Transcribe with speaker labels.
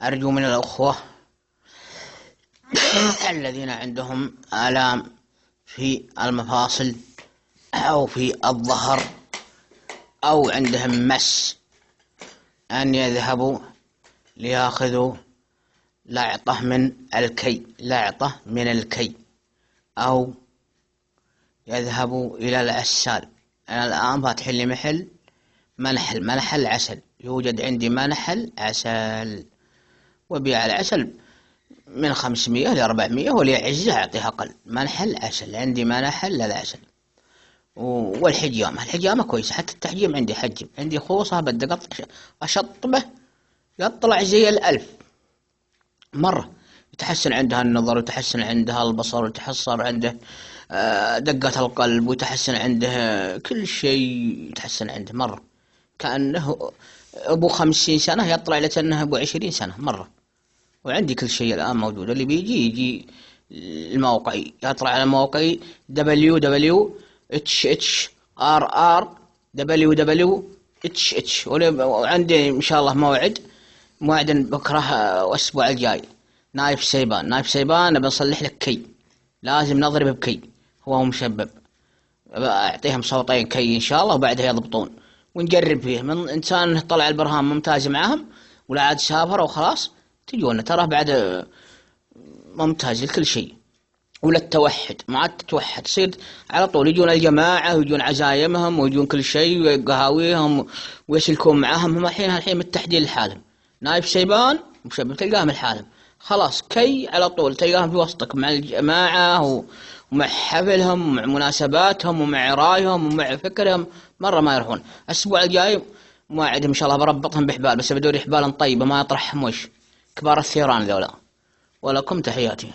Speaker 1: أرجو من الأخوة الذين عندهم آلام في المفاصل أو في الظهر أو عندهم مس أن يذهبوا ليأخذوا لعطة من الكي أو يذهبوا إلى العسال. أنا الآن فاتح لي محل منحل عسل، يوجد عندي منحل عسل وبيع العسل من 500 ل400 واللي يعزه أعطيه أقل. منحل عسل، عندي منحل للعسل. الحجامة كويسة، حتى التحجيم عندي حجم، عندي خوصة بدي أشطبه يطلع زي الألف مرة. يتحسن عندها النظر، ويتحسن عندها البصر، ويتحسن عنده دقة القلب، ويتحسن عنده كل شيء، يتحسن عنده مرة، كأنه أبو 50 سنة يطلع لكأنه أبو 20 سنة مرة. وعندي كل شيء الآن موجود، اللي بيجي يجي الموقعي، يطلع على موقعي www.HRR وعندي إن شاء الله موعد بكرة والأسبوع الجاي. نايف سيبان بنصلح لك كي، لازم نضرب بكي هو مشبب، أعطيهم صوتين كي إن شاء الله وبعدها يضبطون ونجرب فيه. من إنسان طلع البرهان ممتاز معهم ولا عاد سافر وخلاص تجونا، ترى بعد ممتاز لكل شيء. ولا التوحد، ما عاد تتوحد، تصير على طول يجون الجماعة ويجون عزايمهم ويجون كل شيء وقهاويهم ويسلكون معاهم. هم الحين متحدين لحالهم. نايف سيبان مشبب تلقاهم لحالهم خلاص، كي على طول تلقاهم في وسطك مع الجماعة ومع حفلهم ومع مناسباتهم ومع رايهم ومع فكرهم، مرة ما يروحون. الأسبوع الجاي موعدهم إن شاء الله بربطهم بحبال، بس بدوري حبال طيبة ما يطرحهم وش كبار الثيران ذولا. ولكم تحياتي.